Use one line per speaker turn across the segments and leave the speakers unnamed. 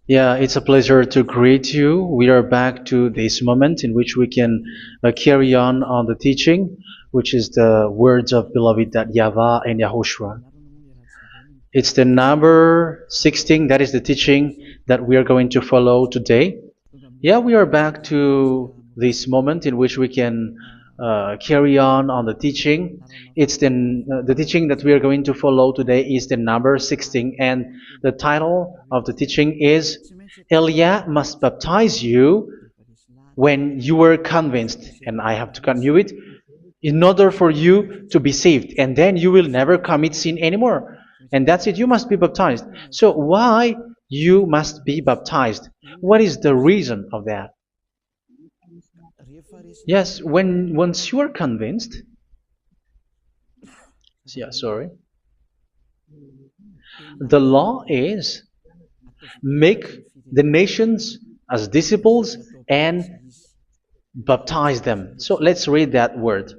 Yeah, it's a pleasure to greet you. We are back to this moment in which we can carry on the teaching, which is the words of beloved that YAHVAH and YAHOSHUA. It's the number 16, that is the teaching that we are going to follow today. Yeah, we are back to this moment in which we can carry on the teaching. It's the teaching that we are going to follow today is the number 16, and the title of the teaching is Elia must baptize you when you were convinced, and I have to continue it, in order for you to be saved, and then you will never commit sin anymore. And that's it, you must be baptized. So why you must be baptized? What is the reason of that? Yes, when once you are convinced, yeah, sorry, the law is make the nations as disciples and baptize them. So let's read that word.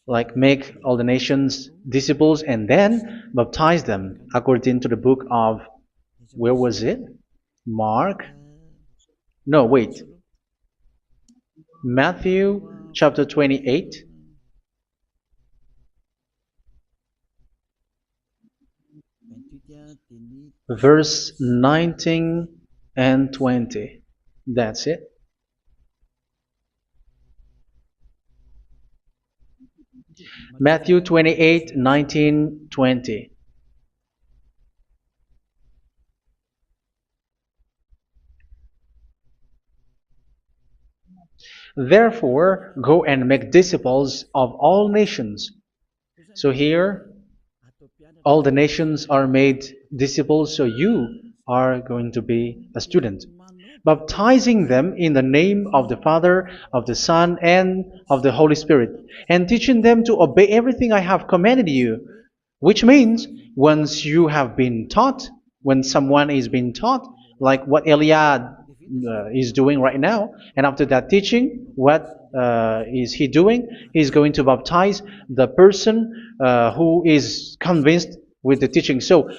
Like make all the nations disciples and then baptize them according to the book of, where was it? Mark? No, wait. Matthew chapter 28. Verse 19 and 20. That's it. Matthew 28, 19, 20. Therefore, go and make disciples of all nations. So here, all the nations are made disciples, so you are going to be a student. Baptizing them in the name of the Father, of the Son, and of the Holy Spirit, and teaching them to obey everything I have commanded you. Which means, once you have been taught, when someone is being taught, like what Elia is doing right now, and after that teaching, what is he doing? He's going to baptize the person who is convinced with the teaching. So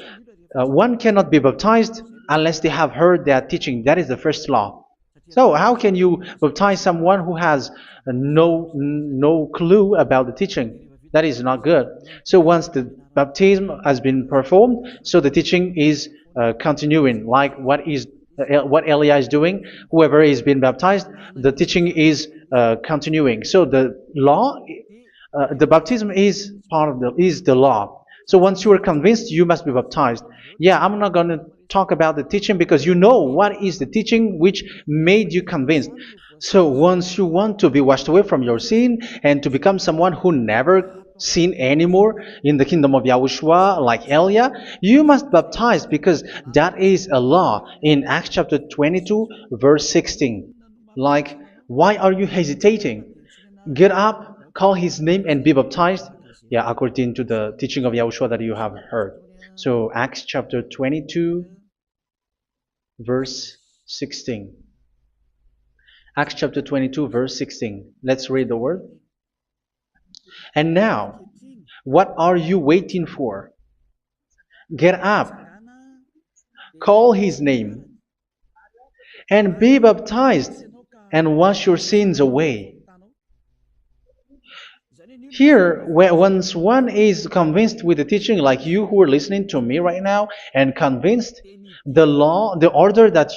one cannot be baptized unless they have heard that teaching. That is the first law. So how can you baptize someone who has no clue about the teaching? That is not good. So once the baptism has been performed, so the teaching is continuing. Like what Elia is doing, whoever is being baptized, the teaching is continuing. So the law, the baptism is part of the law. So once you are convinced, you must be baptized. Yeah, I'm not going to talk about the teaching because you know what is the teaching which made you convinced. So once you want to be washed away from your sin and to become someone who never sin anymore in the kingdom of YAHOSHUA, like Elia, you must baptize because that is a law in Acts chapter 22, verse 16. Like, why are you hesitating? Get up, call his name, and be baptized. Yeah, according to the teaching of YAHOSHUA that you have heard. So Acts chapter 22, verse 16. Acts chapter 22, verse 16. Let's read the word. And now, what are you waiting for? Get up, call his name, and be baptized, and wash your sins away. Here, once one is convinced with the teaching, like you who are listening to me right now, and convinced, the law, the order that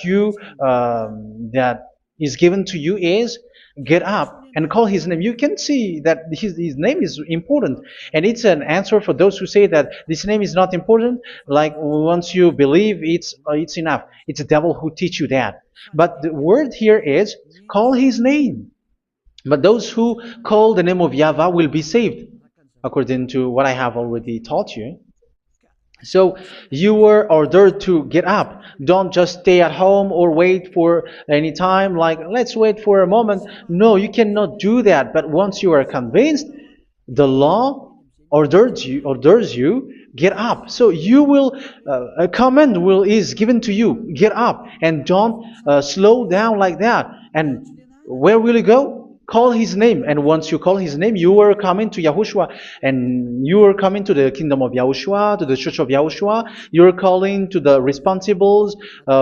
that is given to you is get up and call his name. You can see that his name is important, and it's an answer for those who say that this name is not important. Like once you believe, it's enough. It's the devil who teach you that. But the word here is call his name. But those who call the name of YAHVAH will be saved, according to what I have already taught you. So you were ordered to get up. Don't just stay at home or wait for any time, like let's wait for a moment. No, you cannot do that. But once you are convinced, the law orders you get up. So you will a command is given to you, get up, and don't slow down like that. And where will you go? call his name. And once you call his name, you are coming to Yahushua. And you are coming to the kingdom of Yahushua, to the church of Yahushua. You're calling to the responsibles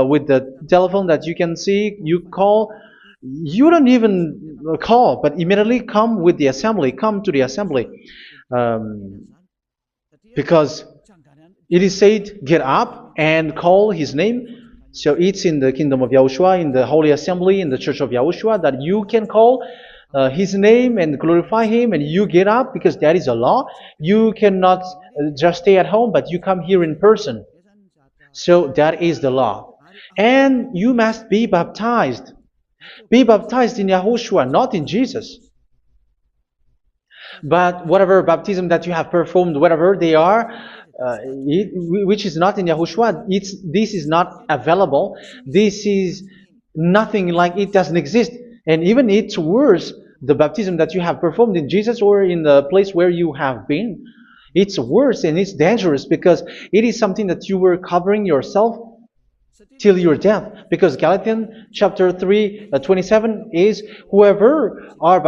with the telephone that you can see. You call. You don't even call, but immediately come with the assembly. Come to the assembly. Um, because it is said, get up and call his name. So it's in the kingdom of Yahushua, in the holy assembly, in the church of Yahushua, that you can call his name and glorify him, and you get up, because that is a law. You cannot just stay at home, but you come here in person. So that is the law. And you must be baptized. Be baptized in Yahushua, not in Jesus. But whatever baptism that you have performed, whatever they are, which is not in Yahushua, this is not available. This is nothing, like it doesn't exist. And even it's worse, the baptism that you have performed in Jesus or in the place where you have been. It's worse and it's dangerous, because it is something that you were covering yourself till your death. Because Galatians chapter 3, 27 is, whoever are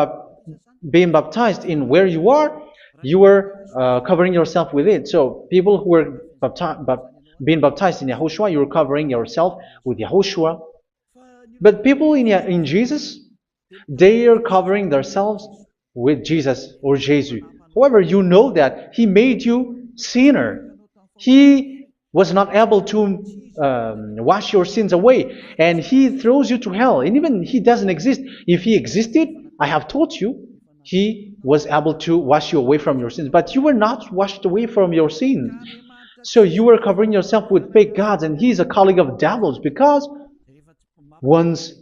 being baptized in where you are covering yourself with it. So people who were being baptized in Yahushua, you're covering yourself with Yahushua. But people in Jesus, they are covering themselves with Jesus or Jesus. However, you know that He made you sinner. He was not able to wash your sins away, and He throws you to hell. And even He doesn't exist. If He existed, I have taught you, He was able to wash you away from your sins. But you were not washed away from your sins. So you were covering yourself with fake gods, and He is a colleague of devils, because once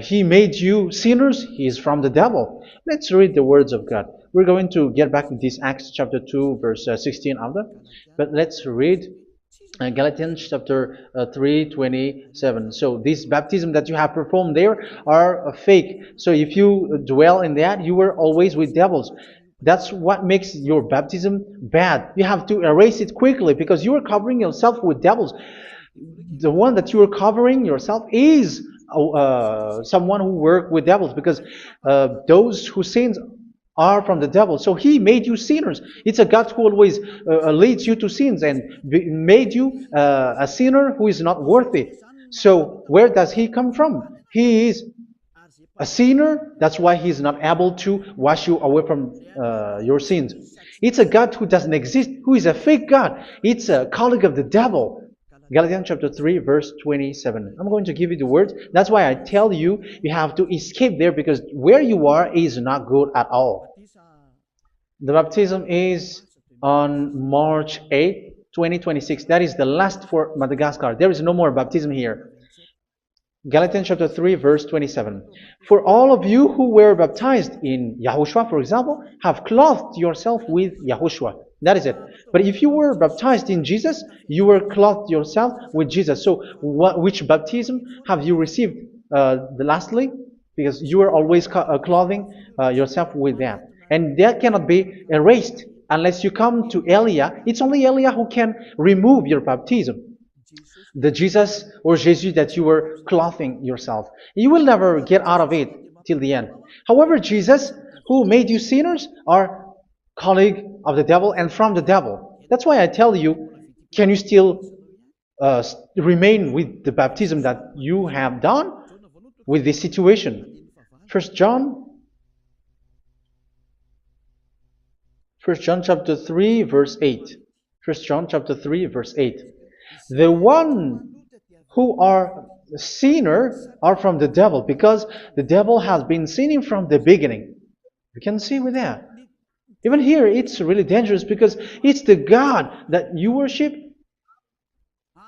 He made you sinners, He is from the devil. Let's read the words of God. We're going to get back to this Acts chapter 2, verse 16 after. But let's read Galatians chapter 3, 27. So this baptism that you have performed there are fake. So if you dwell in that, you were always with devils. That's what makes your baptism bad. You have to erase it quickly, because you are covering yourself with devils. The one that you are covering yourself is someone who works with devils, because those who sin are from the devil. So He made you sinners. It's a God who always leads you to sins, and made you a sinner who is not worthy. So where does He come from? He is a sinner. That's why He is not able to wash you away from your sins. It's a God who doesn't exist, who is a fake God. It's a colleague of the devil. Galatians chapter 3, verse 27. I'm going to give you the words. That's why I tell you, you have to escape there, because where you are is not good at all. The baptism is on March 8, 2026. That is the last for Madagascar. There is no more baptism here. Galatians chapter 3, verse 27. For all of you who were baptized in Yahushua, for example, have clothed yourself with Yahushua. That is it. But if you were baptized in Jesus, you were clothed yourself with Jesus. So which baptism have you received lastly? Because you are always clothing yourself with that. And that cannot be erased unless you come to Eliah. It's only Eliah who can remove your baptism. The Jesus or Jesus that you were clothing yourself. You will never get out of it till the end. However, Jesus, who made you sinners, are colleague of the devil and from the devil. That's why I tell you, can you still remain with the baptism that you have done with this situation? First John chapter 3, verse 8. First John chapter 3, verse 8. The one who are sinner are from the devil, because the devil has been sinning from the beginning. You can see with that. Even here, it's really dangerous, because it's the God that you worship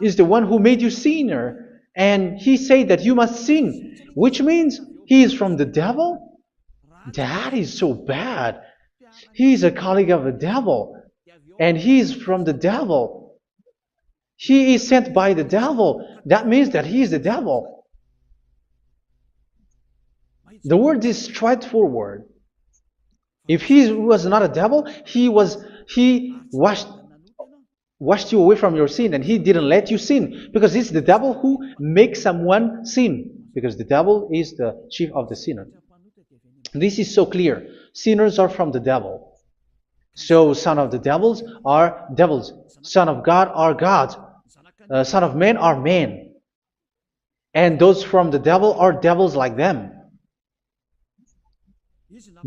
is the one who made you sinner, and He said that you must sin, which means He is from the devil. That is so bad. He is a colleague of the devil, and He is from the devil. He is sent by the devil. That means that He is the devil. The word is straightforward. If He was not a devil, He washed you away from your sin, and He didn't let you sin, because it's the devil who makes someone sin, because the devil is the chief of the sinner. This is so clear. Sinners are from the devil. So son of the devils are devils. Son of God are gods. Son of men are men. And those from the devil are devils like them.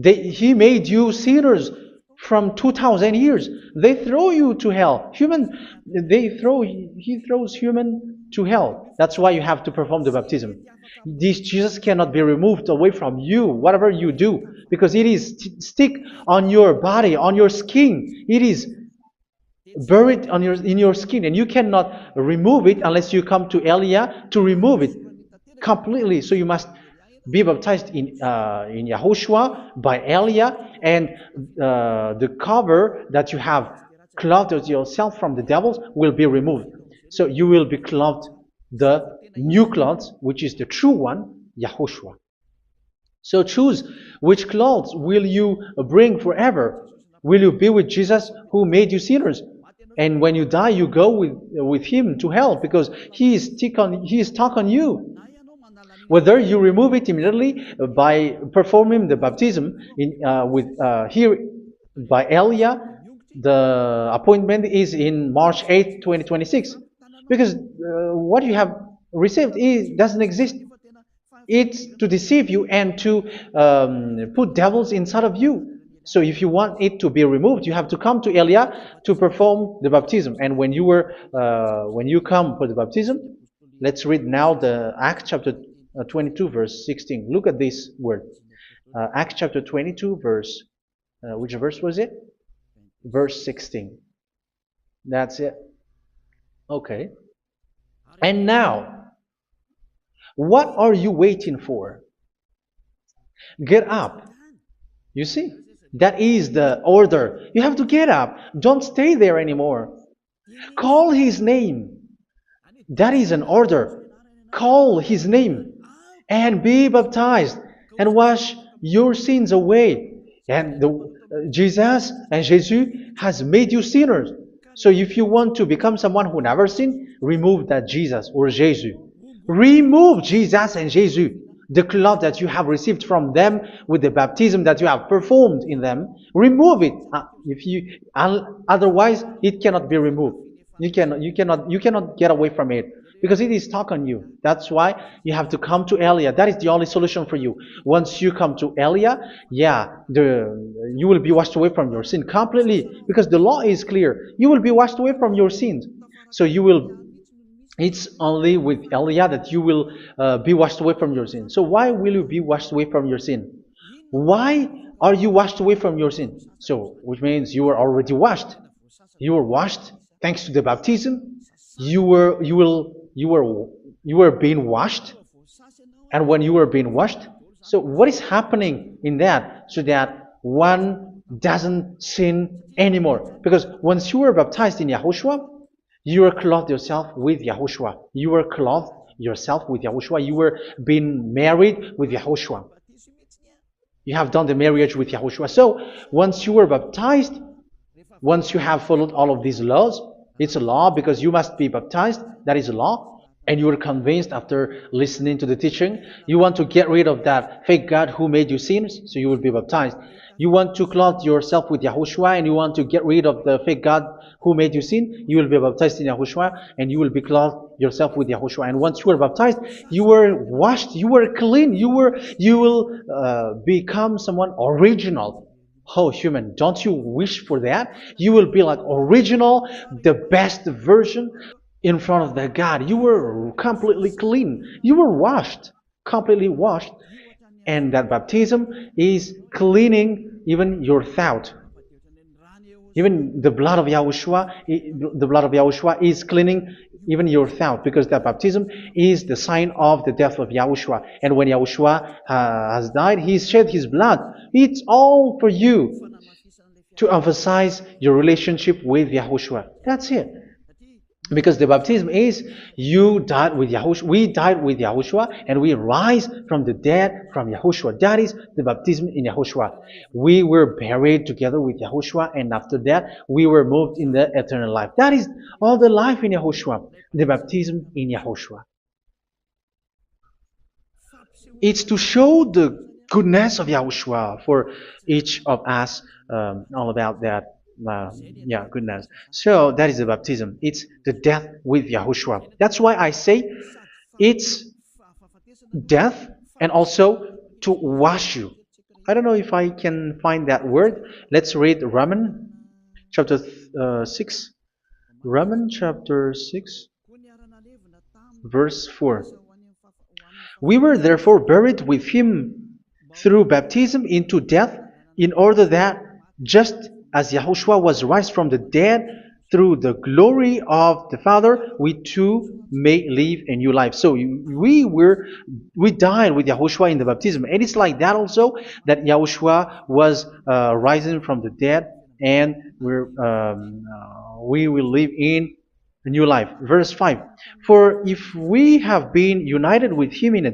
He made you sinners from 2,000 years. They throw you to hell. He throws human to hell. That's why you have to perform the baptism. This Jesus cannot be removed away from you, whatever you do, because it is stick on your body, on your skin. It is buried in your skin, and you cannot remove it unless you come to Elia to remove it completely. So you must be baptized in YAHOSHUA by Elia, and the cover that you have clothed yourself from the devils will be removed. So you will be clothed the new clothes, which is the true one, YAHOSHUA. So choose which clothes will you bring forever. Will you be with Jesus who made you sinners? And when you die, you go with him to hell because he is stuck on you. Whether you remove it immediately by performing the baptism here by Elia, the appointment is in March 8, 2026. Because what you have received doesn't exist. It's to deceive you and to put devils inside of you. So if you want it to be removed, you have to come to Elia to perform the baptism. And when you come for the baptism, let's read now the Acts chapter 22 verse 16. Look at this word. Acts chapter 22 verse, which verse was it? Verse 16. That's it. Okay. And now, what are you waiting for? Get up. You see, that is the order. You have to get up. Don't stay there anymore. Call his name. That is an order. Call his name and be baptized and wash your sins away. And Jesus has made you sinners. So if you want to become someone who never sinned, remove that Jesus or Jesus. Remove Jesus and Jesus, the cloth that you have received from them with the baptism that you have performed in them. Remove it. Otherwise, it cannot be removed. You cannot get away from it because it is stuck on you. That's why you have to come to Elia. That is the only solution for you. Once you come to Elia, you will be washed away from your sin completely because the law is clear. You will be washed away from your sins. So it's only with Elia that you will be washed away from your sin. So why will you be washed away from your sin? Why are you washed away from your sin? So, which means you were already washed. You were washed thanks to the baptism. You were being washed. And when you were being washed, so what is happening in that? So that one doesn't sin anymore. Because once you were baptized in YAHOSHUA, you were clothed yourself with YAHOSHUA. You were clothed yourself with YAHOSHUA. You were being married with YAHOSHUA. You have done the marriage with YAHOSHUA. So once you were baptized, once you have followed all of these laws, it's a law because you must be baptized. That is a law. And you are convinced after listening to the teaching, you want to get rid of that fake God who made you sinners, so you will be baptized. You want to clothe yourself with YAHOSHUA and you want to get rid of the fake God who made you sin, you will be baptized in YAHOSHUA and you will be clothed yourself with YAHOSHUA. And once you are baptized, you were washed, you were clean, you will become someone original. Oh, human, don't you wish for that? You will be like original, the best version in front of the God. You were completely clean. You were washed, completely washed. And that baptism is cleaning even your thought. Even the blood of YAHOSHUA is cleaning even your thought, because that baptism is the sign of the death of YAHOSHUA. And when YAHOSHUA has died, he shed his blood. It's all for you to emphasize your relationship with YAHOSHUA. That's it. Because the baptism is you died with YAHOSHUA, we died with YAHOSHUA, and we rise from the dead from YAHOSHUA. That is the baptism in YAHOSHUA. We were buried together with YAHOSHUA, and after that we were moved in the eternal life. That is all the life in YAHOSHUA, the baptism in YAHOSHUA. It's to show the goodness of Yahushua for each of us, all about that. Yeah, goodness. So that is the baptism. It's the death with Yahushua. That's why I say it's death and also to wash you. I don't know if I can find that word. Let's read Romans chapter 6. Romans chapter 6, verse 4. We were therefore buried with him through baptism into death, in order that, just as Yahushua was raised from the dead through the glory of the Father, we too may live a new life. So we died with Yahushua in the baptism, and it's like that also that Yahushua was rising from the dead, and we will live in a new life. Verse 5. For if we have been united with him in a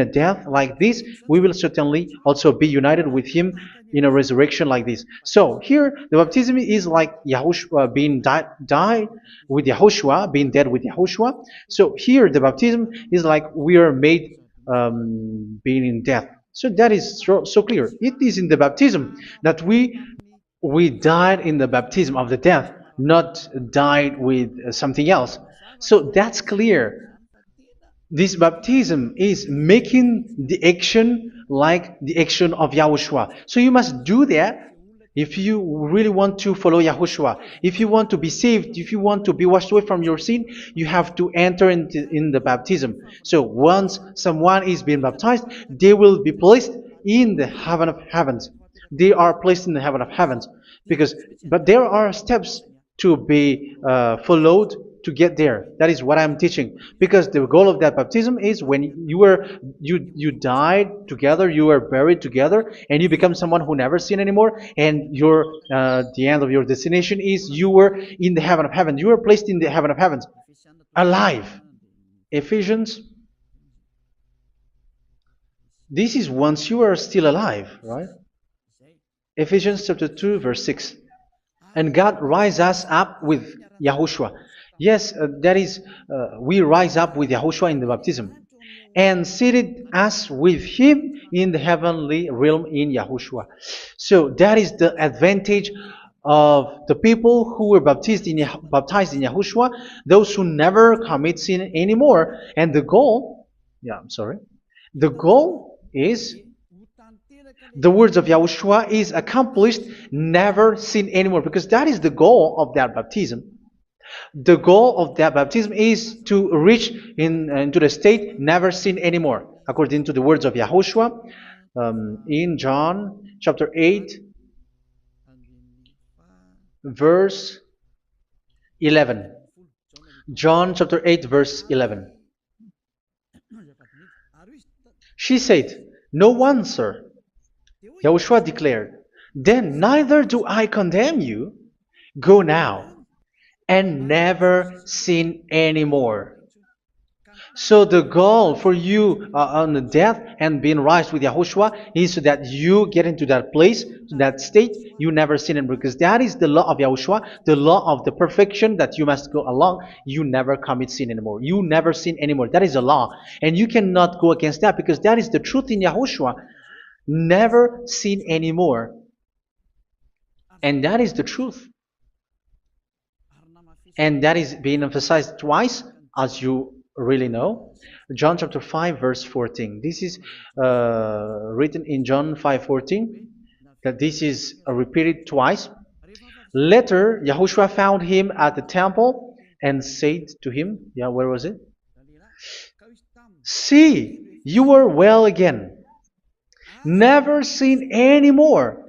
death like this, we will certainly also be united with him in a resurrection like this. So here the baptism is like Yahushua being died with Yahushua, being dead with Yahushua. So here the baptism is like we are made being in death. So that is so clear. It is in the baptism that we died in the baptism of the death, not died with something else. So that's clear. This baptism is making the action like the action of Yahushua. So you must do that if you really want to follow Yahushua. If you want to be saved, if you want to be washed away from your sin, you have to enter in the baptism. So once someone is being baptized, they will be placed in the heaven of heavens. They are placed in the heaven of heavens, but there are steps to be followed to get there. That is what I'm teaching, because the goal of that baptism is when you died together, you were buried together, and you become someone who never sin anymore, and the end of your destination is you were in the heaven of heaven. You were placed in the heaven of heavens, alive. Ephesians. This is once you are still alive, right? Ephesians chapter 2, verse 6. And God rise us up with Yahushua. Yes, that is, we rise up with Yahushua in the baptism. And seated us with him in the heavenly realm in Yahushua. So that is the advantage of the people who were baptized in Yahushua, those who never commit sin anymore. And the goal, the goal is the words of Yahushua is accomplished, never sin anymore, because that is the goal of that baptism. The goal of that baptism is to reach into the state never sin anymore, according to the words of Yahushua in John chapter 8, verse 11. John chapter 8, verse 11. She said, "No one, sir." Yahushua declared, "Then neither do I condemn you. Go now and never sin anymore." So the goal for you on the death and being raised with Yahushua is so that you get into that place, to that state, you never sin anymore. Because that is the law of Yahushua, the law of the perfection that you must go along. You never commit sin anymore. You never sin anymore. That is a law. And you cannot go against that, because that is the truth in Yahushua. Never sin anymore. And that is the truth. And that is being emphasized twice, as you really know. John chapter 5, verse 14. This is written in John 5:14, that this is repeated twice. Later, Yahushua found him at the temple and said to him, where was it? "See, you are well again. Never sin anymore."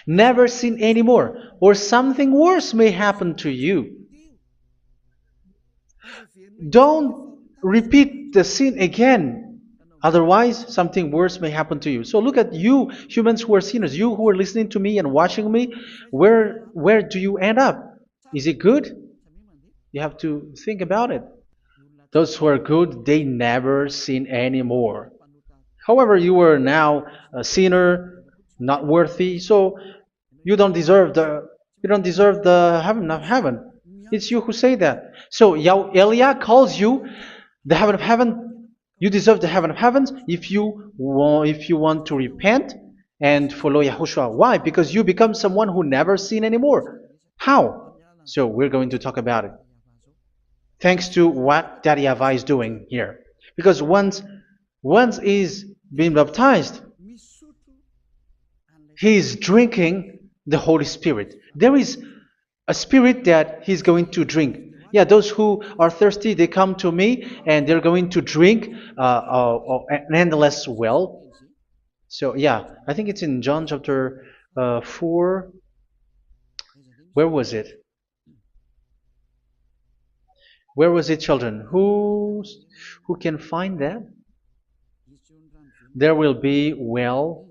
Never sin anymore, or something worse may happen to you. Don't repeat the sin again. Otherwise, something worse may happen to you. So look at you, humans who are sinners, you who are listening to me and watching me. Where do you end up? Is it good? You have to think about it. Those who are good, they never sin anymore. However, you are now a sinner, not worthy, so you don't deserve the heaven of heaven. It's you who say that. So Elia calls you the heaven of heaven You deserve the heaven of heavens if you want to repent and follow Yahushua. Why? Because you become someone who never sin anymore. How? So we're going to talk about it. Thanks to what Daddy YAHVAH is doing here. Because once is being baptized, he is drinking the Holy Spirit. There is a spirit that he's going to drink. Yeah, those who are thirsty, they come to me and they're going to drink an endless well. So yeah, I think it's in John chapter 4. Where was it? Where was it, children? Who can find that? There will be well.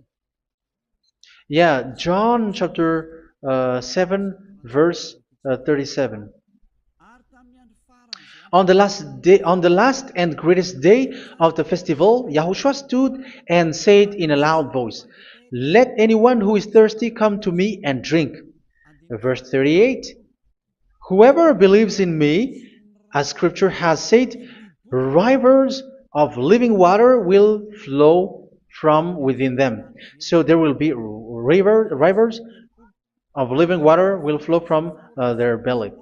Yeah, John chapter 7, verse 37. On the last and greatest day of the festival, Yahushua stood and said in a loud voice, "Let anyone who is thirsty come to me and drink." Verse 38. Whoever believes in me, as Scripture has said, rivers of living water will flow from within them. So there will be rivers of living water will flow from their belly.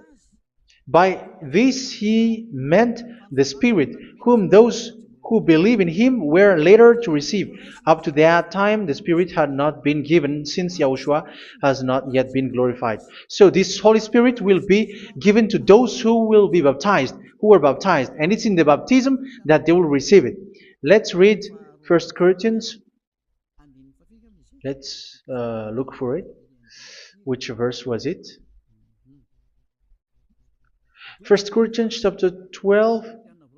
By this he meant the Spirit, whom those who believe in him were later to receive. Up to that time, the Spirit had not been given, since Yahushua has not yet been glorified. So this Holy Spirit will be given to those who will be baptized, who were baptized. And it's in the baptism that they will receive it. Let's read 1 Corinthians. Let's look for it. Which verse was it? 1 Corinthians chapter 12,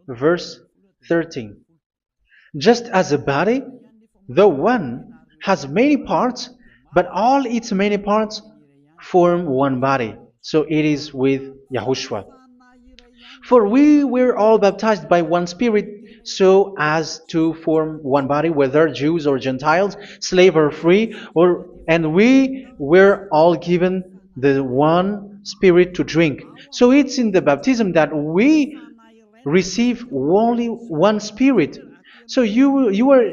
verse 13. Just as a body, though one, has many parts, but all its many parts form one body. So it is with Yahushua. For we were all baptized by one Spirit, so as to form one body, whether Jews or Gentiles, slave or free, and we were all given the one Spirit to drink. So it's in the baptism that we receive only one Spirit. So you were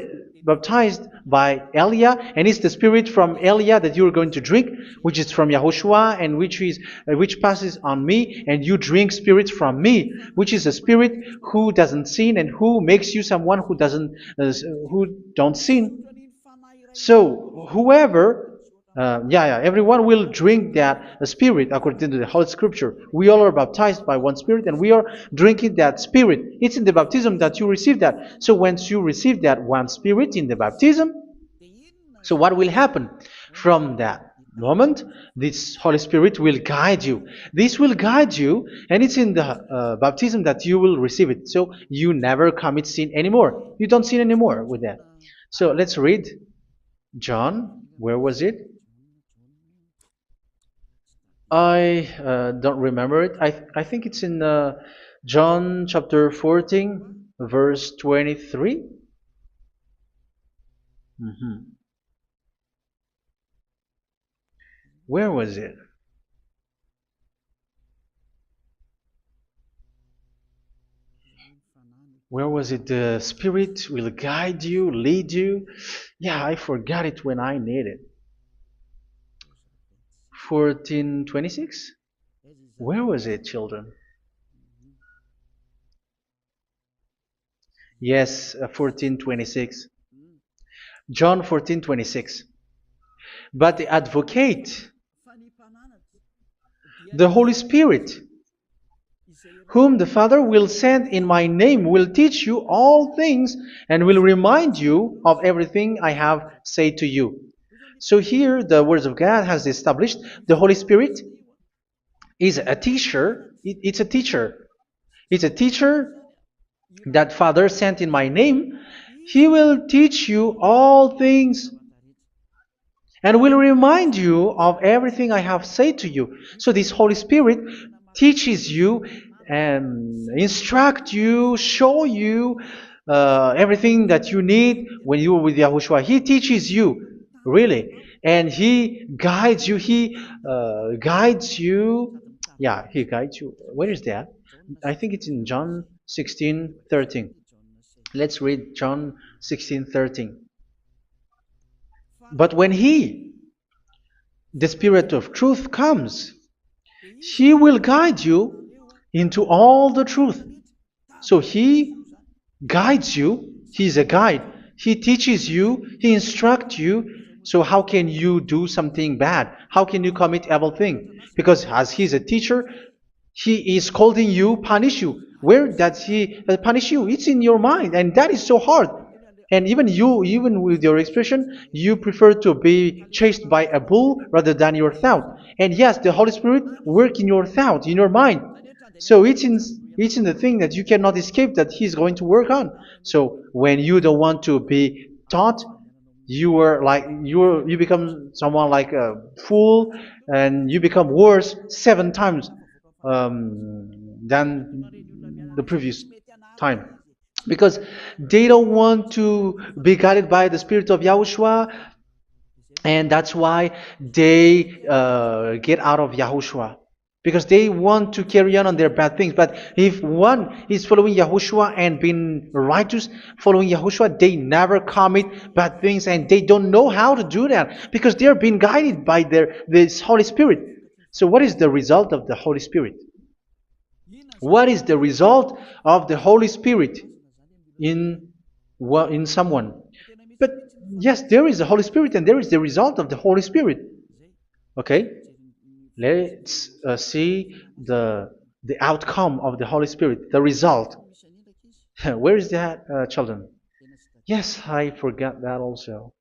baptized by Elia, and it's the Spirit from Elia that you are going to drink, which is from Yahushua, and which passes on me, and you drink Spirit from me, which is a Spirit who doesn't sin and who makes you someone who don't sin. So everyone will drink that Spirit according to the Holy Scripture. We all are baptized by one Spirit, and we are drinking that Spirit. It's in the baptism that you receive that. So once you receive that one Spirit in the baptism, so what will happen? From that moment, this Holy Spirit will guide you. This will guide you, and it's in the baptism that you will receive it. So you never commit sin anymore. You don't sin anymore with that. So let's read John. Where was it? I don't remember it. I think it's in John chapter 14, verse 23. Where was it? Where was it? The Spirit will guide you, lead you. Yeah, I forgot it when I need it. 14:26? Where was it, children? Yes, 14:26. John 14:26. But the advocate, the Holy Spirit, whom the Father will send in my name, will teach you all things and will remind you of everything I have said to you. So here the words of God has established the Holy Spirit is a teacher. It's a teacher. It's a teacher that Father sent in my name. He will teach you all things and will remind you of everything I have said to you. So this Holy Spirit teaches you and instruct you, show you everything that you need when you are with Yahushua. He teaches you, really. And He guides you. He guides you. Yeah, He guides you. Where is that? I think it's in John 16:13. Let's read John 16:13. But when He, the Spirit of truth, comes, He will guide you into all the truth. So He guides you. He's a guide. He teaches you. He instructs you. So how can you do something bad? How can you commit evil thing? Because as He's a teacher, He is scolding you, punish you. Where does He punish you? It's in your mind, and that is so hard. And even you, even with your expression, you prefer to be chased by a bull rather than your thought. And yes, the Holy Spirit work in your thought, in your mind. So it's in the thing that you cannot escape that He's going to work on. So when you don't want to be taught, you become someone like a fool, and you become worse 7 times than the previous time, because they don't want to be guided by the Spirit of Yahushua, and that's why they get out of Yahushua, because they want to carry on their bad things. But if one is following Yahushua and being righteous, following Yahushua, they never commit bad things, and they don't know how to do that because they are being guided by this Holy Spirit. So what is the result of the Holy Spirit? What is the result of the Holy Spirit in in someone? But yes, there is the Holy Spirit, and there is the result of the Holy Spirit. Okay, let's see the outcome of the Holy Spirit, the result. Where is that, children? Yes, I forgot that also.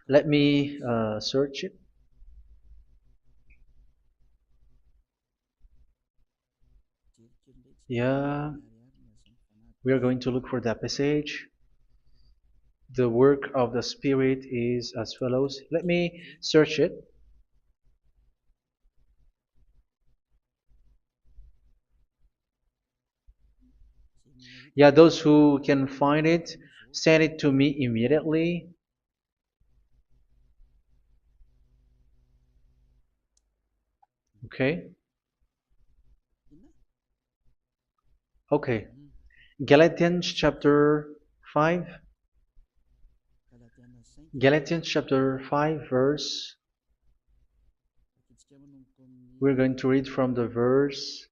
Let me search it. Yeah, we are going to look for that passage. The work of the Spirit is as follows. Let me search it. Yeah, those who can find it, send it to me immediately. Okay. Okay. Galatians chapter 5. Galatians chapter 5 verse. We're going to read from the verse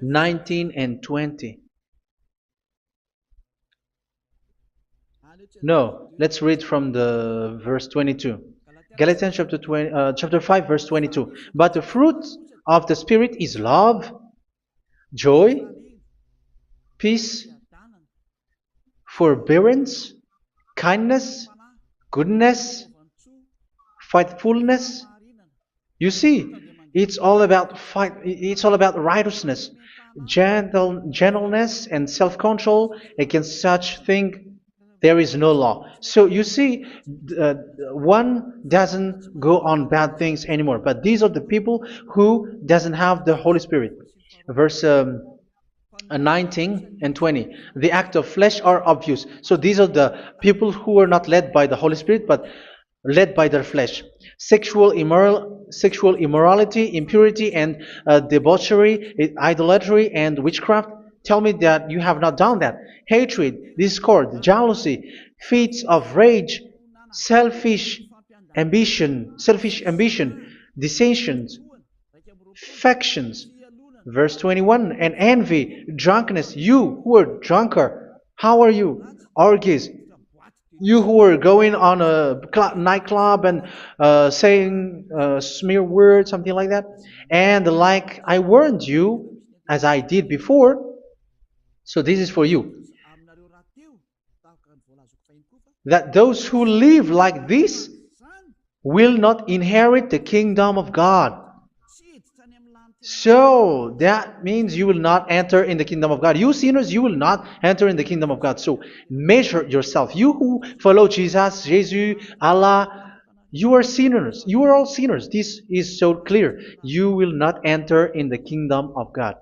19 and 20. No, let's read from the verse 22. Galatians chapter 5 verse 22. But the fruit of the Spirit is love, joy, peace, forbearance, kindness, goodness, faithfulness. You see, it's all about righteousness, gentleness, and self-control. Against such thing there is no law. So you see, one doesn't go on bad things anymore. But these are the people who doesn't have the Holy Spirit. Verse 19 and 20. The act of flesh are obvious. So these are the people who are not led by the Holy Spirit, but led by their flesh. Sexual immorality, impurity, and debauchery, idolatry, and witchcraft. Tell me that you have not done that. Hatred, discord, jealousy, fits of rage, selfish ambition, dissensions, factions. Verse 21, and envy, drunkenness. You who are drunkard, how are you? Orgies. You who are going on a nightclub and saying smear words, something like that. And like I warned you, as I did before, so this is for you, that those who live like this will not inherit the kingdom of God. So that means you will not enter in the kingdom of God. You sinners, you will not enter in the kingdom of God. So measure yourself. You who follow Jesus, Allah, you are sinners. You are all sinners. This is so clear. You will not enter in the kingdom of God.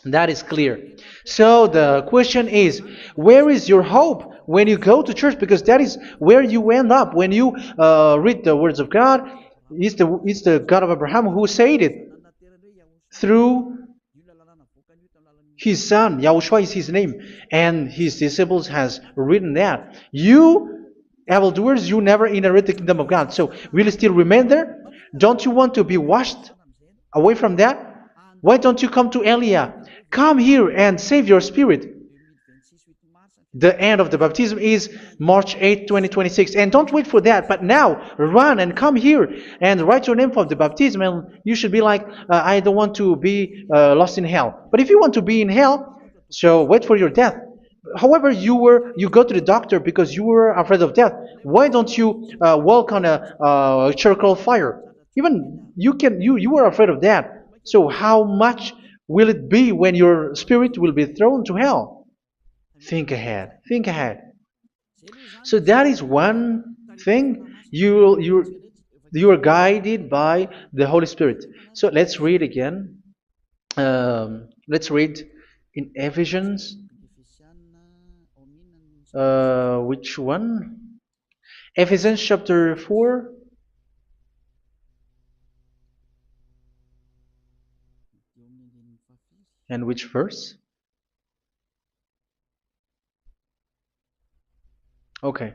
That is clear. So the question is, where is your hope when you go to church? Because that is where you end up when you read the words of God. It's the God of Abraham who said it. Through His son, Yahushua is his name, and his disciples has written that. You evildoers, you never inherit the kingdom of God. So will you still remain there? Don't you want to be washed away from that? Why don't you come to Elia? Come here and save your spirit. The end of the baptism is March 8th, 2026. And don't wait for that, but now run and come here and write your name for the baptism. And you should be like, I don't want to be lost in hell. But if you want to be in hell, so wait for your death. However, you go to the doctor because you were afraid of death. Why don't you walk on a charcoal fire? Even you were afraid of that. So how much will it be when your spirit will be thrown to hell? Think ahead. Think ahead. So that is one thing. You are guided by the Holy Spirit. So let's read again. Let's read in Ephesians. Which one? Ephesians chapter 4. And which verse? Okay.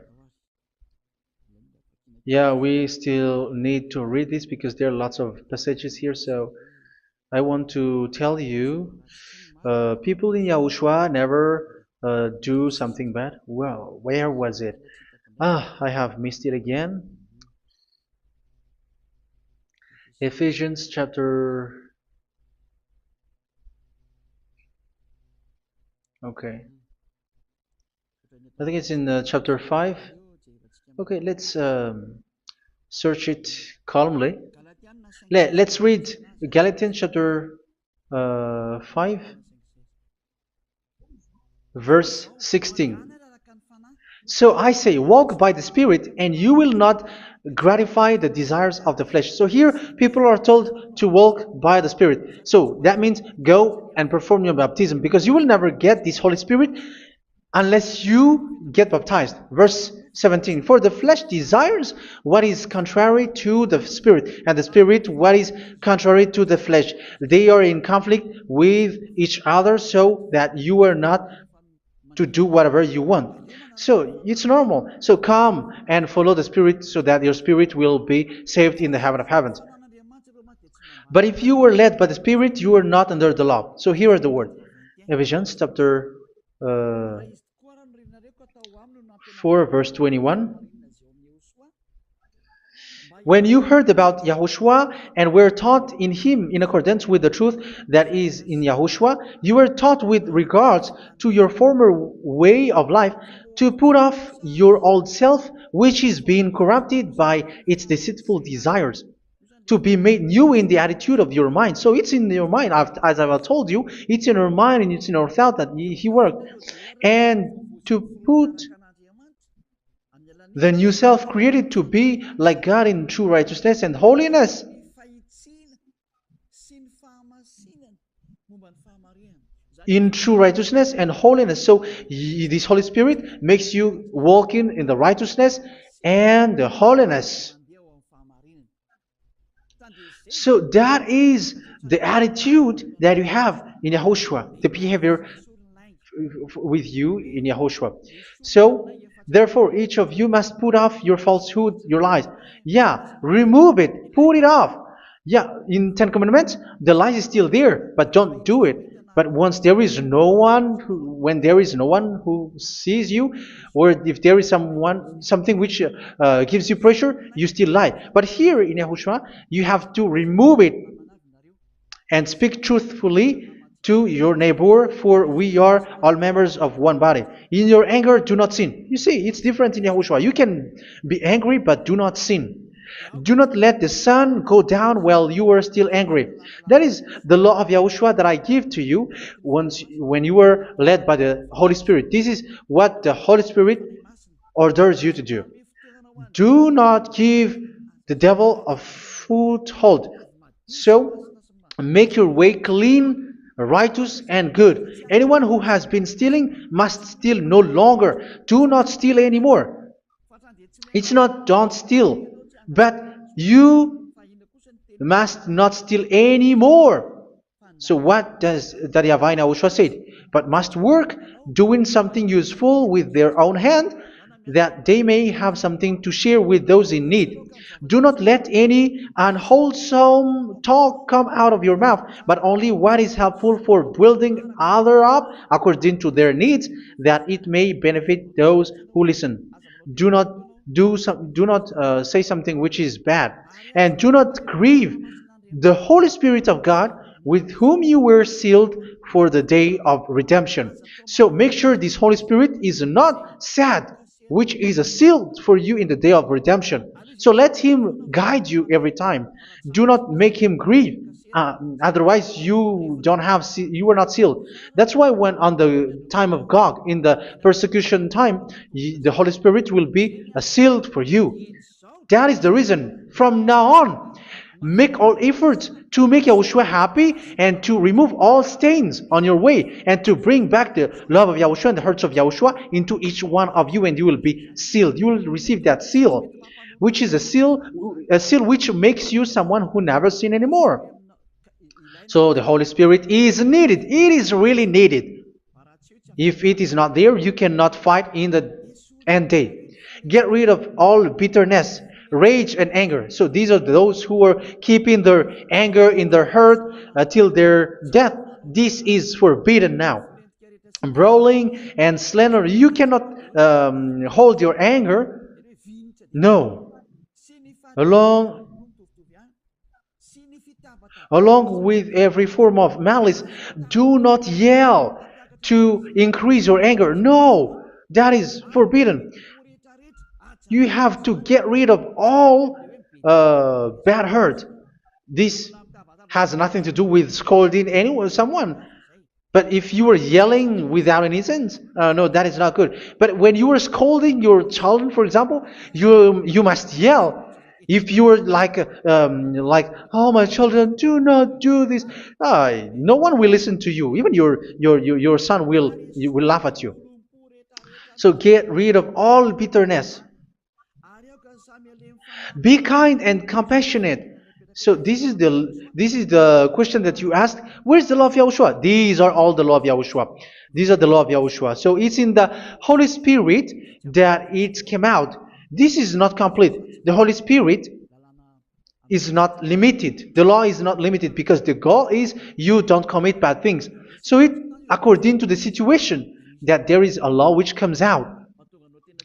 Yeah, we still need to read this because there are lots of passages here. So I want to tell you, people in Yahushua never do something bad. Well, where was it? I have missed it again. Ephesians chapter. Okay. I think it's in chapter 5. Okay, let's search it calmly. Let's read Galatians chapter 5, verse 16. So I say, walk by the Spirit, and you will not gratify the desires of the flesh. So here, people are told to walk by the Spirit. So that means go and perform your baptism, because you will never get this Holy Spirit unless you get baptized. Verse 17. For the flesh desires what is contrary to the Spirit, and the Spirit what is contrary to the flesh. They are in conflict with each other, so that you are not to do whatever you want. So it's normal. So come and follow the Spirit so that your spirit will be saved in the heaven of heavens. But if you were led by the Spirit, you are not under the law. So here is the word. Ephesians chapter 4 verse 21. When you heard about Yahushua and were taught in him in accordance with the truth that is in Yahushua, you were taught with regards to your former way of life to put off your old self, which is being corrupted by its deceitful desires, to be made new in the attitude of your mind. So it's in your mind, as I've told you, it's in your mind and it's in your thought that he worked. And to put the new self created to be like God in true righteousness and holiness. In true righteousness and holiness. So this Holy Spirit makes you walk in the righteousness and the holiness. So that is the attitude that you have in Yahushua, the behavior with you in Yahushua. So therefore, each of you must put off your falsehood, your lies. Yeah, remove it, put it off. Yeah, in Ten Commandments, the lies is still there, but don't do it. But once there is no one, when there is no one who sees you, or if there is something which gives you pressure, you still lie. But here in Yahushua, you have to remove it and speak truthfully to your neighbor, for we are all members of one body. In your anger, do not sin. You see, it's different in Yahushua. You can be angry, but do not sin. Do not let the sun go down while you are still angry. That is the law of Yahushua that I give to you when you were led by the Holy Spirit. This is what the Holy Spirit orders you to do. Do not give the devil a foothold. So, make your way clean, righteous, and good. Anyone who has been stealing must steal no longer. Do not steal anymore. It's not don't steal, but you must not steal anymore. So what does Daddy Yahweh YAHOSHUA said? But must work doing something useful with their own hand, that they may have something to share with those in need. Do not let any unwholesome talk come out of your mouth, but only what is helpful for building other up according to their needs, that it may benefit those who listen. Do not do not say something which is bad, and do not grieve the Holy Spirit of God, with whom you were sealed for the day of redemption. So make sure this Holy Spirit is not sad, which is a seal for you in the day of redemption. So let Him guide you every time. Do not make Him grieve. Otherwise, you don't have you are not sealed. That's why when on the time of God, in the persecution time, the Holy Spirit will be a sealed for you. That is the reason. From now on, make all efforts to make Yahushua happy and to remove all stains on your way and to bring back the love of Yahushua and the hearts of Yahushua into each one of you, and you will be sealed. You will receive that seal, which is a seal which makes you someone who never sin anymore. So the Holy Spirit is needed. It is really needed. If it is not there, you cannot fight in the end day. Get rid of all bitterness, rage, and anger. So these are those who are keeping their anger in their heart till their death. This is forbidden now. Brawling and slander. You cannot hold your anger. No. Along Along with every form of malice, do not yell to increase your anger. No, that is forbidden. You have to get rid of all bad hurt. This has nothing to do with scolding anyone, someone. But if you are yelling without any sense, no, that is not good. But when you are scolding your children, for example, you must yell. If you are like, oh my children, do not do this, no one will listen to you. Even your son will laugh at you. So get rid of all bitterness. Be kind and compassionate. So this is the question that you asked. Where's the law of Yahushua? These are all the law of Yahushua. These are the law of Yahushua. So it's in the Holy Spirit that it came out. This is not complete. The Holy Spirit is not limited. The law is not limited because the goal is you don't commit bad things. So it according to the situation that there is a law which comes out,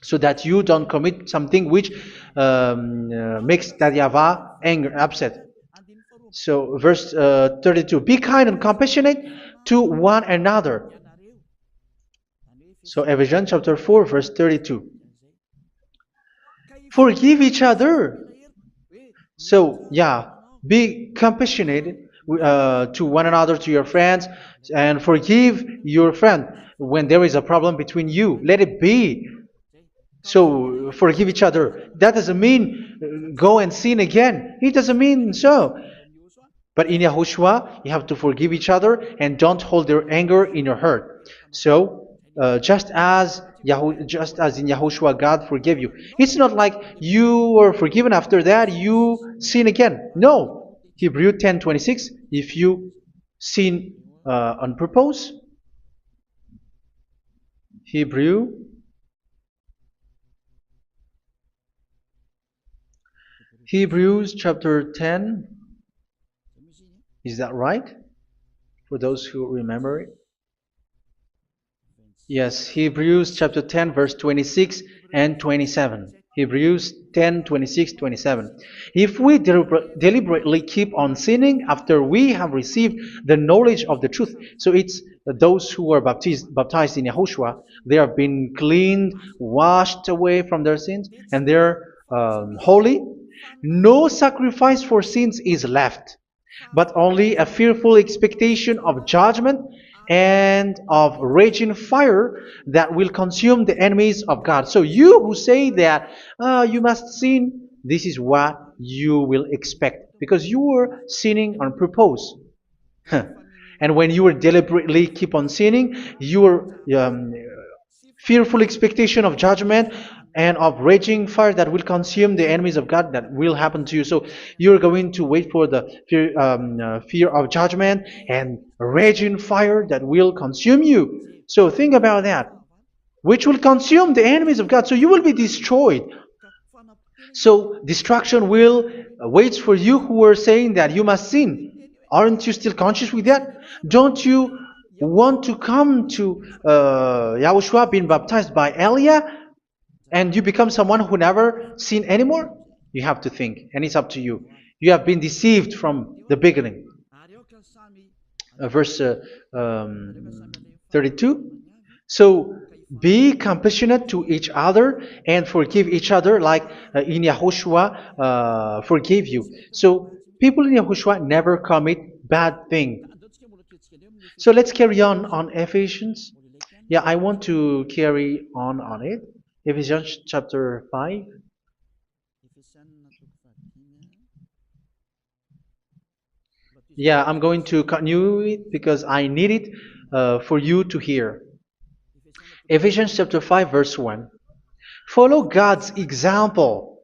so that you don't commit something which makes that YAHVAH anger, upset. So verse 32, be kind and compassionate to one another. So Ephesians chapter 4 verse 32. Forgive each other. So yeah, be compassionate to one another, to your friends, and forgive your friend when there is a problem between you. Let it be. So forgive each other. That doesn't mean go and sin again. It doesn't mean so. But in Yahushua, you have to forgive each other and don't hold their anger in your heart. So just as in Yahushua, God forgave you. It's not like you were forgiven after that you sin again. No. Hebrew 10:26. If you sin on purpose, Hebrews chapter 10. Is that right? For those who remember it. Yes, Hebrews chapter 10 verse 26 and 27. Hebrews 10, 26, 27. If we deliberately keep on sinning after we have received the knowledge of the truth, so it's those who are baptized in Yahushua, they have been cleaned, washed away from their sins, and they're holy. No sacrifice for sins is left, but only a fearful expectation of judgment and of raging fire that will consume the enemies of God. So you who say that you must sin, this is what you will expect, because you were sinning on purpose. And when you will deliberately keep on sinning, your fearful expectation of judgment and of raging fire that will consume the enemies of God that will happen to you. So you're going to wait for the fear of judgment and raging fire that will consume you. So think about that, which will consume the enemies of God. So you will be destroyed. So destruction will wait for you who are saying that you must sin. Aren't you still conscious with that? Don't you want to come to Yahushua being baptized by Elia and you become someone who never sin anymore? You have to think, and it's up to you. You have been deceived from the beginning. Verse 32. So be compassionate to each other and forgive each other like in Yahushua forgave you. So people in Yahushua never commit bad thing. So let's carry on Ephesians. Yeah, I want to carry on it. Ephesians chapter 5. Yeah, I'm going to continue it because I need it for you to hear. Ephesians chapter 5 verse 1. Follow God's example.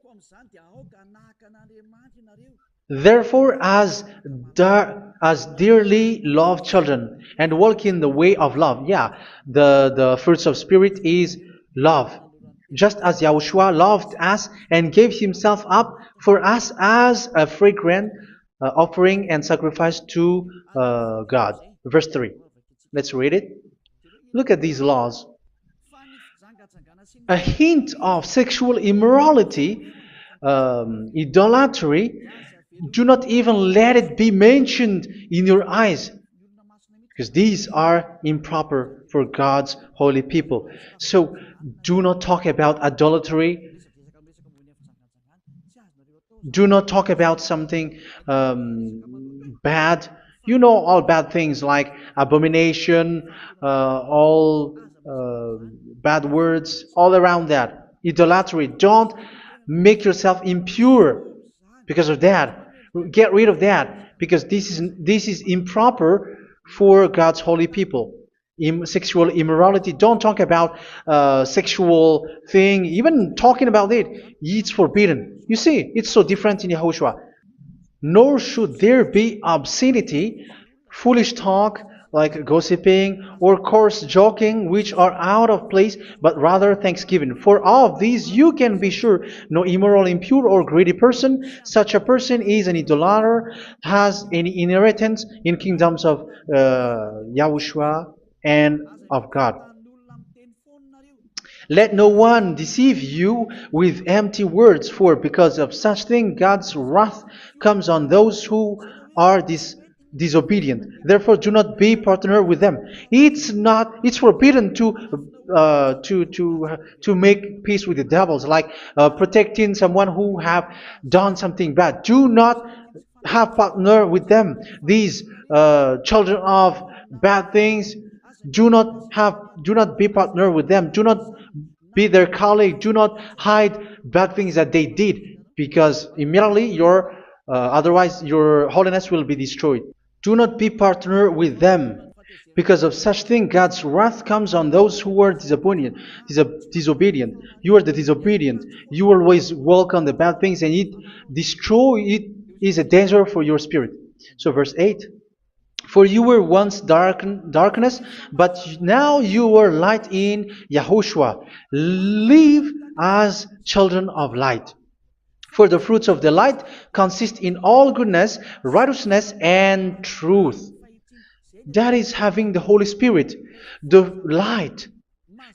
Therefore, as dearly loved children, and walk in the way of love. Yeah, the fruits of spirit is love. Just as Yahushua loved us and gave himself up for us as a fragrant offering and sacrifice to God. Verse 3. Let's read it. Look at these laws. A hint of sexual immorality, idolatry, do not even let it be mentioned in your eyes, because these are improper for God's holy people. So do not talk about idolatry. Do not talk about something bad. You know all bad things like abomination, all bad words, all around that. Idolatry. Don't make yourself impure because of that. Get rid of that because this is improper for God's holy people. Sexual immorality. Don't talk about sexual thing. Even talking about it's forbidden. You see, it's so different in Yahushua. Nor should there be obscenity, foolish talk like gossiping or coarse joking, which are out of place, but rather thanksgiving. For of these you can be sure: no immoral, impure, or greedy person, such a person is an idolater, has any inheritance in kingdoms of Yahushua and of God. Let no one deceive you with empty words, for because of such thing God's wrath comes on those who are disobedient. Therefore, do not be partner with them. It's forbidden to make peace with the devils, like protecting someone who have done something bad. Do not have partner with them. These children of bad things, do not be partner with them. Do not be their colleague. Do not hide bad things that they did, because immediately otherwise your holiness will be destroyed. Do not be partner with them. Because of such thing, God's wrath comes on those who are disobedient. You are the disobedient. You always walk on the bad things, and it is a danger for your spirit. So verse 8. For you were once darkness, but now you are light in Yahushua. Live as children of light. For the fruits of the light consist in all goodness, righteousness, and truth. That is having the Holy Spirit, the light.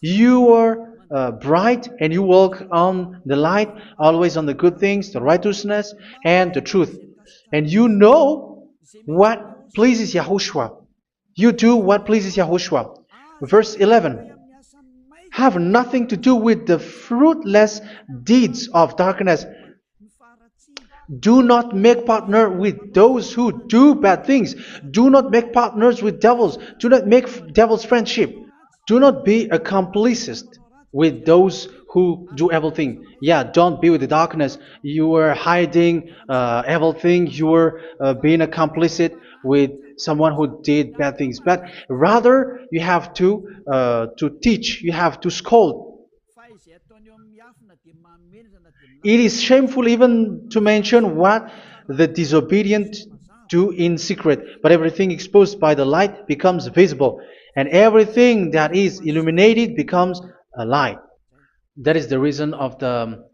You are bright and you walk on the light, always on the good things, the righteousness, and the truth. And you know what pleases Yahushua. You do what pleases Yahushua. Verse 11. Have nothing to do with the fruitless deeds of darkness. Do not make partner with those who do bad things. Do not make partners with devils. Do not make devil's friendship. Do not be accomplices with those who do evil things. Yeah, don't be with the darkness. You are hiding evil things. You are being a complicit with someone who did bad things. But rather, you have to teach. You have to scold. It is shameful even to mention what the disobedient do in secret, but everything exposed by the light becomes visible, and everything that is illuminated becomes a light. That is the reason of the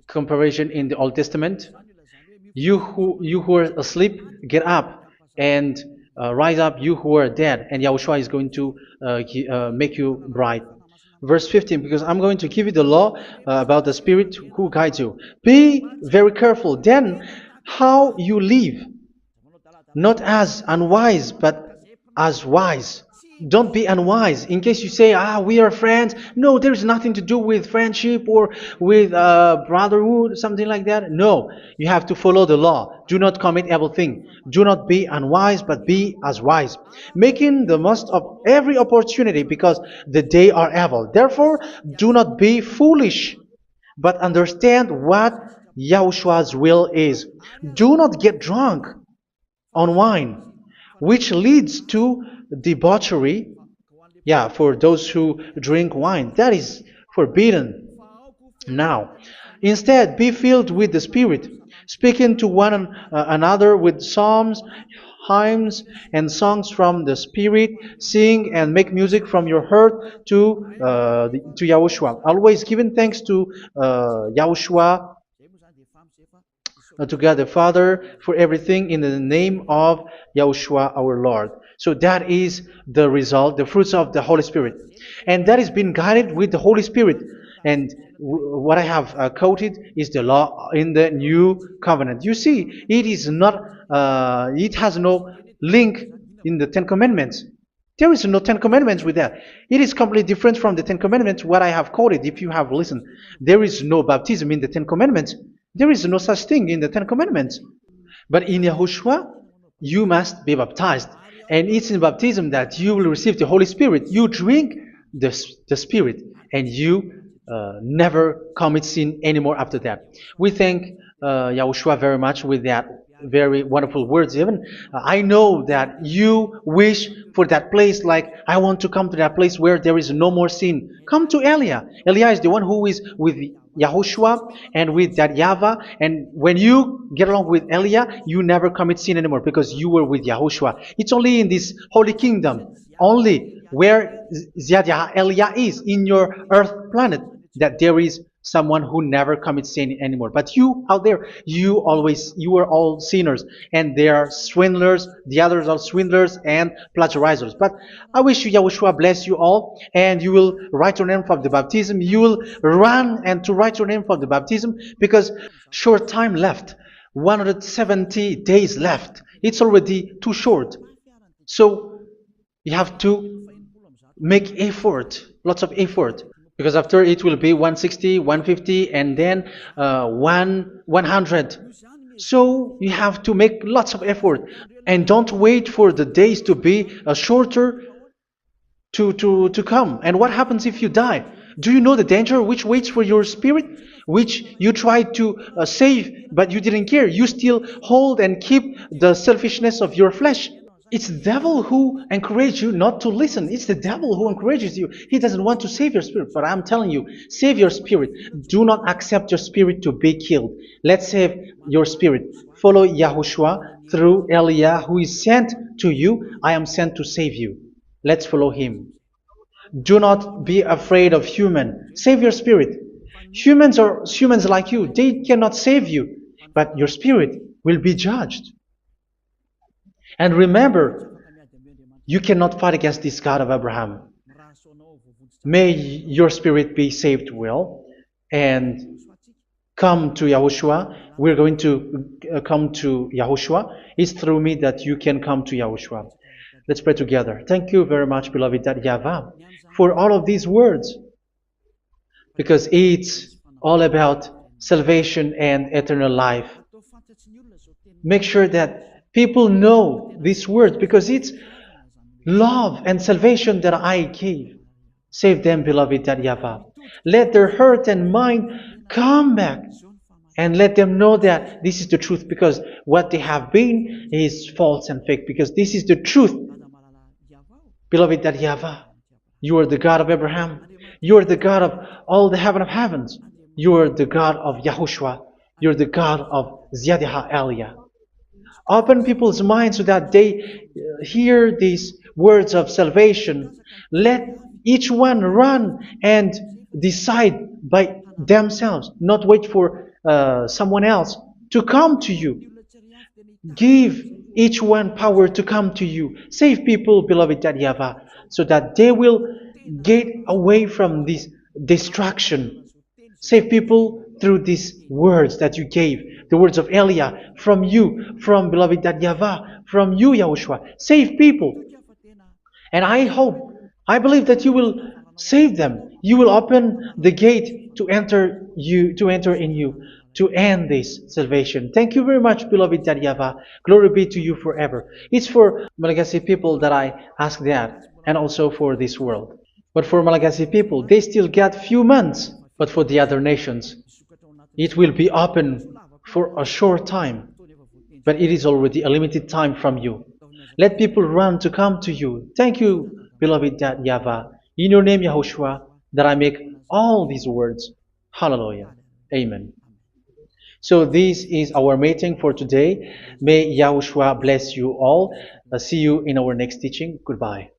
comparison in the Old Testament. You who are asleep, get up and rise up, you who are dead, and Yahushua is going to make you bright. Verse 15, because I'm going to give you the law about the Spirit who guides you. Be very careful then how you live, not as unwise, but as wise. Don't be unwise. In case you say, we are friends. No, there's nothing to do with friendship or with brotherhood, something like that. No, you have to follow the law. Do not commit evil thing. Do not be unwise, but be as wise, making the most of every opportunity because the day are evil. Therefore, do not be foolish, but understand what Yahushua's will is. Do not get drunk on wine, which leads to debauchery. Yeah, for those who drink wine, that is forbidden now. Instead, be filled with the Spirit, speaking to one another with psalms, hymns, and songs from the Spirit. Sing and make music from your heart to Yahushua. Always giving thanks to Yahushua, to God the Father for everything in the name of Yahushua our Lord. So that is the result, the fruits of the Holy Spirit. And that is being guided with the Holy Spirit. And what I have quoted is the law in the new covenant. You see, it is not, it has no link in the Ten Commandments. There is no Ten Commandments with that. It is completely different from the Ten Commandments, what I have quoted, if you have listened. There is no baptism in the Ten Commandments. There is no such thing in the Ten Commandments. But in Yahushua, you must be baptized. And it's in baptism that you will receive the Holy Spirit. You drink the Spirit, and you never commit sin anymore after that. We thank Yahushua very much with that very wonderful words. Even I know that you wish for that place, like I want to come to that place where there is no more sin. Come to Elia. Elia is the one who is with Yahushua and with that YAHVAH, and when you get along with Elia, you never commit sin anymore because you were with Yahushua. It's only in this holy kingdom, only where Ziad Elia is in your earth planet, that there is someone who never commits sin anymore. But you out there, you are all sinners, and they are swindlers. The others are swindlers and plagiarizers. But I wish you, Yahushua, bless you all, and you will write your name for the baptism. You will run and to write your name for the baptism, because short time left, 170 days left. It's already too short. So you have to make effort, lots of effort, because after it will be 160, 150, and then 100. So you have to make lots of effort, and don't wait for the days to be shorter to come. And what happens if you die? Do you know the danger which waits for your spirit, which you tried to save, but you didn't care? You still hold and keep the selfishness of your flesh. It's the devil who encourages you not to listen. It's the devil who encourages you. He doesn't want to save your spirit. But I'm telling you, save your spirit. Do not accept your spirit to be killed. Let's save your spirit. Follow Yahushua through Elia, who is sent to you. I am sent to save you. Let's follow him. Do not be afraid of human. Save your spirit. Humans are humans like you. They cannot save you. But your spirit will be judged. And remember, you cannot fight against this God of Abraham. May your spirit be saved well and come to Yahushua. We're going to come to Yahushua. It's through me that you can come to Yahushua. Let's pray together. Thank you very much, beloved YAHVAH, for all of these words, because it's all about salvation and eternal life. Make sure that people know these words, because it's love and salvation that I gave. Save them, beloved YAHVAH. Let their heart and mind come back, and let them know that this is the truth, because what they have been is false and fake, because this is the truth. Beloved YAHVAH, you are the God of Abraham. You are the God of all the heaven of heavens. You are the God of Yahushua. You're the God of Ziyadiha Elia. Open people's minds so that they hear these words of salvation. Let each one run and decide by themselves, not wait for someone else to come to you. Give each one power to come to you. Save people, beloved YAHVAH, so that they will get away from this distraction. Save people through these words that you gave, the words of Elia, from you, from beloved YAHVAH, from you, Yahushua. Save people. And I hope, I believe that you will save them. You will open the gate to enter in you, to end this salvation. Thank you very much, beloved YAHVAH. Glory be to you forever. It's for Malagasy people that I ask that, and also for this world. But for Malagasy people, they still get few months. But for the other nations, it will be open for a short time. But it is already a limited time from you. Let people run to come to you. Thank you, beloved YAHVAH. In your name, Yahushua, that I make all these words. Hallelujah. Amen. So this is our meeting for today. May Yahushua bless you all. See you in our next teaching. Goodbye.